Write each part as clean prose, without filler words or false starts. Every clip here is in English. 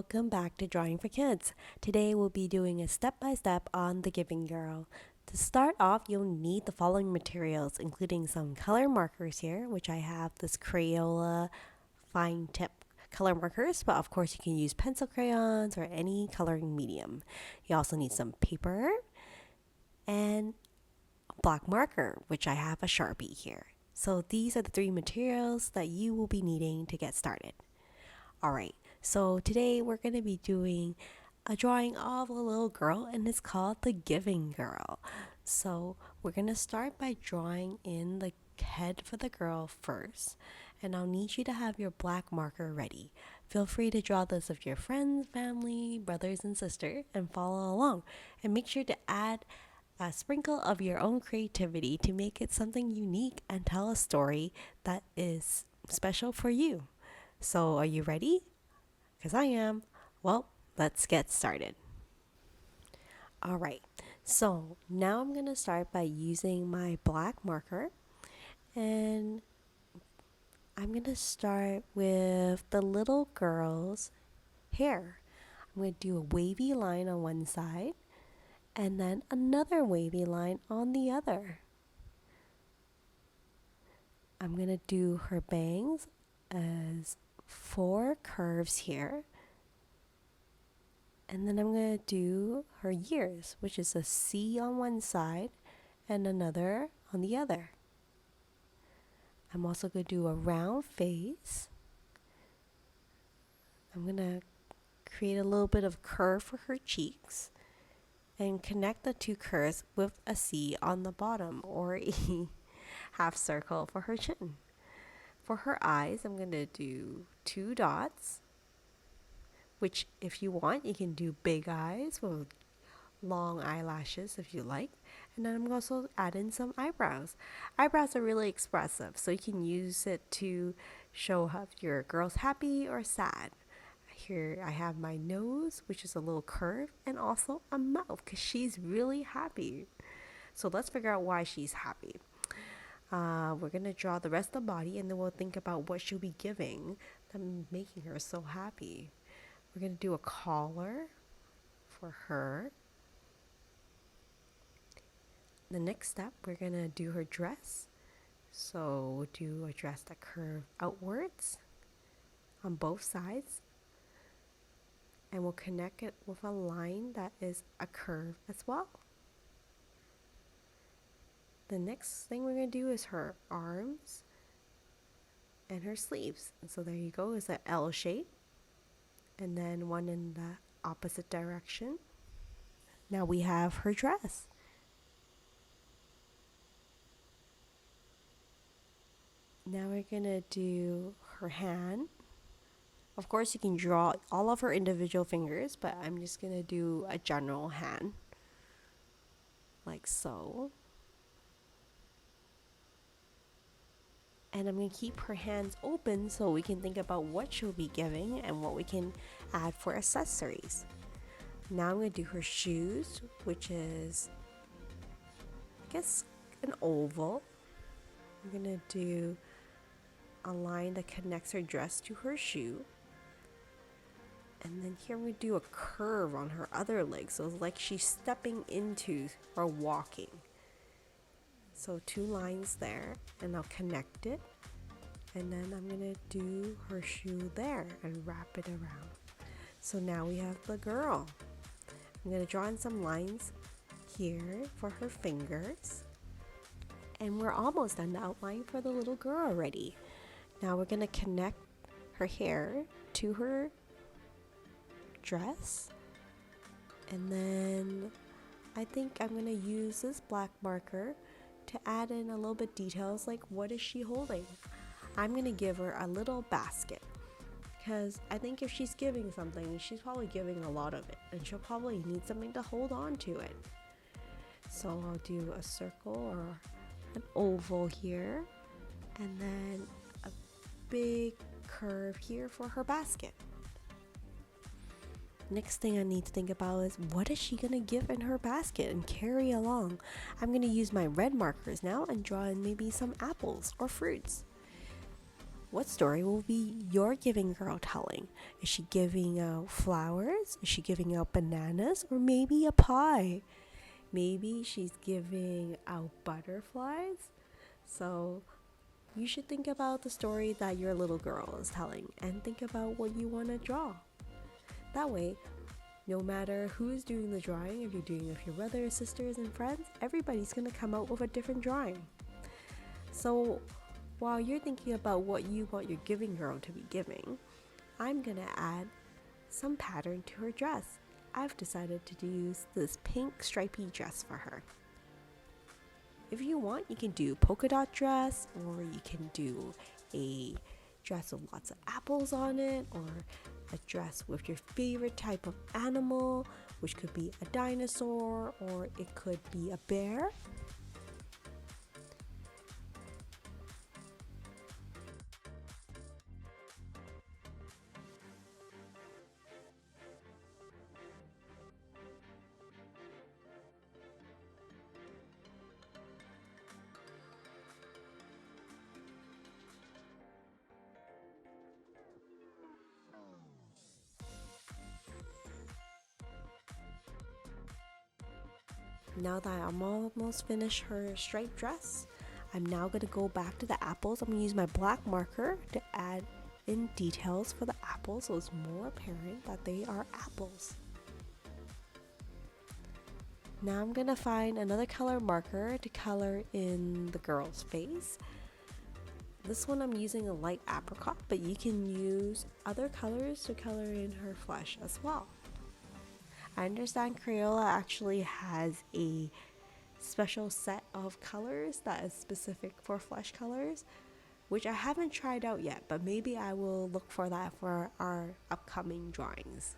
welcome back to Drawing for Kids. Today we'll be doing a step-by-step on The Giving Girl. To start off, you'll need the following materials, including some color markers here, which I have this Crayola fine tip color markers, but of course you can use pencil crayons or any coloring medium. You also need some paper and a black marker, which I have a Sharpie here. So these are the three materials that you will be needing to get started. Alright, so today we're going to be doing a drawing of a little girl, and it's called The Giving Girl. So we're going to start by drawing in the head for the girl first, and I'll need you to have your black marker ready. Feel free to draw this of your friends, family, brothers and sisters, and follow along. And make sure to add a sprinkle of your own creativity to make it something unique and tell a story that is special for you. So are you ready? Because I am. Well, let's get started. All right, so now I'm going to start by using my black marker, and I'm going to start with the little girl's hair. I'm going to do a wavy line on one side and then another wavy line on the other. I'm going to do her bangs as 4 curves here. And then I'm going to do her ears, which is a C on one side and another on the other. I'm also going to do a round face. I'm going to create a little bit of curve for her cheeks and connect the 2 curves with a C on the bottom, or a half circle for her chin. For her eyes, I'm going to do 2 dots, which if you want, you can do big eyes with long eyelashes if you like. And then I'm also add in some eyebrows. Eyebrows are really expressive, so you can use it to show if your girl's happy or sad. Here I have my nose, which is a little curve, and also a mouth because she's really happy. So let's figure out why she's happy. We're going to draw the rest of the body, and then we'll think about what she'll be giving them, making her so happy. We're going to do a collar for her. The next step, we're going to do her dress. So we'll do a dress that curves outwards on both sides. And we'll connect it with a line that is a curve as well. The next thing we're going to do is her arms and her sleeves. And so there you go, is an L shape. And then one in the opposite direction. Now we have her dress. Now we're going to do her hand. Of course, you can draw all of her individual fingers, but I'm just going to do a general hand, like so. And I'm going to keep her hands open so we can think about what she'll be giving and what we can add for accessories. Now I'm going to do her shoes, which is, I guess, an oval. I'm going to do a line that connects her dress to her shoe. And then here we do a curve on her other leg, so it's like she's stepping into or walking. So 2 lines there, and I'll connect it. And then I'm going to do her shoe there and wrap it around. So now we have the girl. I'm going to draw in some lines here for her fingers. And we're almost done the outline for the little girl already. Now we're going to connect her hair to her dress, and then I think I'm going to use this black marker to add in a little bit details, like what is she holding. I'm going to give her a little basket because I think if she's giving something, she's probably giving a lot of it, and she'll probably need something to hold on to it. So I'll do a circle or an oval here, and then a big curve here for her basket. Next thing I need to think about is what is she going to give in her basket and carry along. I'm going to use my red markers now and draw in maybe some apples or fruits. What story will be your giving girl telling? Is she giving out flowers? Is she giving out bananas? Or maybe a pie? Maybe she's giving out butterflies? So you should think about the story that your little girl is telling and think about what you want to draw. That way, no matter who's doing the drawing, if you're doing it with your brothers, sisters, and friends, everybody's going to come out with a different drawing. So while you're thinking about what you want your giving girl to be giving, I'm going to add some pattern to her dress. I've decided to use this pink stripy dress for her. If you want, you can do polka dot dress, or you can do a dress with lots of apples on it, or a dress with your favorite type of animal, which could be a dinosaur, or it could be a bear. Now that I'm almost finished her striped dress, I'm now going to go back to the apples. I'm going to use my black marker to add in details for the apples so it's more apparent that they are apples. Now I'm going to find another color marker to color in the girl's face. This one I'm using a light apricot, but you can use other colors to color in her flesh as well. I understand Crayola actually has a special set of colors that is specific for flesh colors, which I haven't tried out yet, but maybe I will look for that for our upcoming drawings.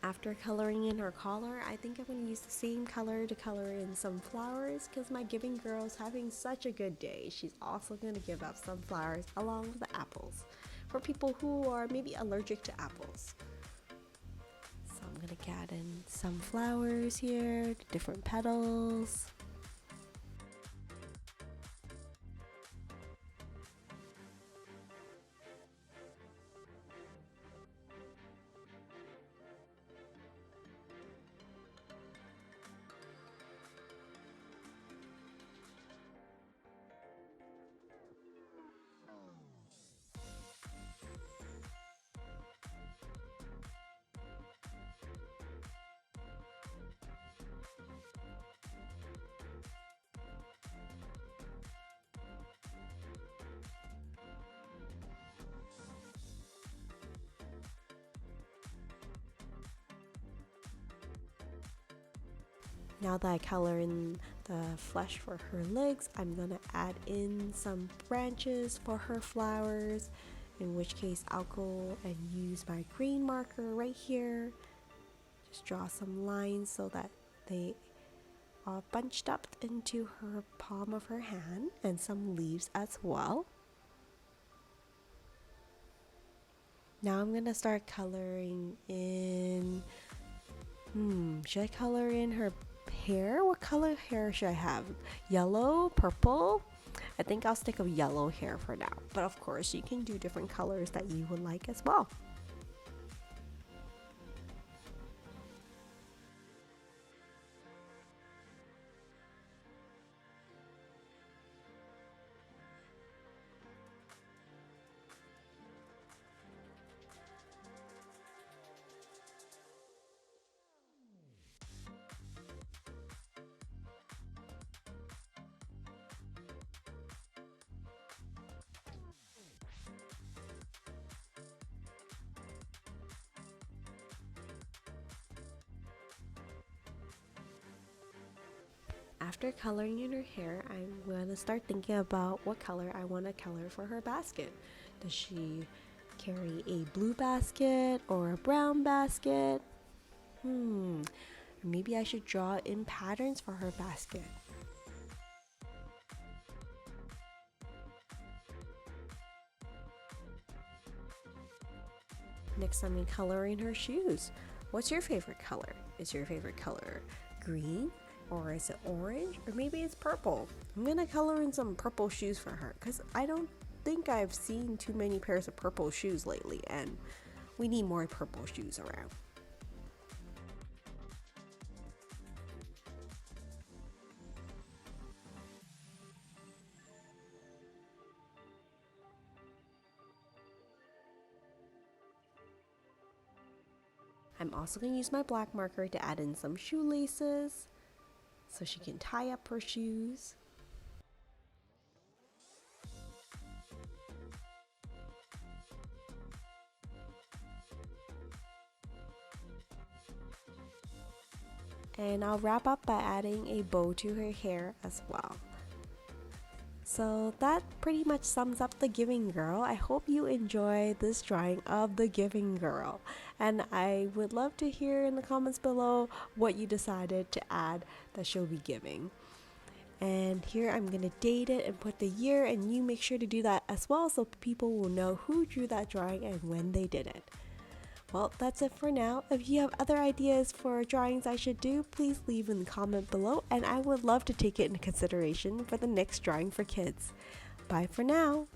After coloring in her collar, I think I'm going to use the same color to color in some flowers because my giving girl's having such a good day. She's also going to give up some flowers along with the apples for people who are maybe allergic to apples. So I'm going to add in some flowers here, different petals. Now that I color in the flesh for her legs, I'm gonna add in some branches for her flowers, in which case I'll go and use my green marker right here. Just draw some lines so that they are bunched up into her palm of her hand, and some leaves as well. Now I'm gonna start coloring in, should I color in her hair? What color hair should I have? Yellow, purple? I think I'll stick with yellow hair for now, but of course you can do different colors that you would like as well. After coloring in her hair, I'm going to start thinking about what color I want to color for her basket. Does she carry a blue basket or a brown basket. Or maybe I should draw in patterns for her basket. Next, I'm coloring her shoes. What's your favorite color? Is your favorite color green? Or is it orange? Or maybe it's purple. I'm gonna color in some purple shoes for her because I don't think I've seen too many pairs of purple shoes lately, and we need more purple shoes around. I'm also going to use my black marker to add in some shoelaces so she can tie up her shoes. And I'll wrap up by adding a bow to her hair as well. So that pretty much sums up the Giving Girl. I hope you enjoy this drawing of the Giving Girl. And I would love to hear in the comments below what you decided to add that she'll be giving. And here I'm going to date it and put the year, and you make sure to do that as well so people will know who drew that drawing and when they did it. Well, that's it for now. If you have other ideas for drawings I should do, please leave in the comment below, and I would love to take it into consideration for the next drawing for kids. Bye for now.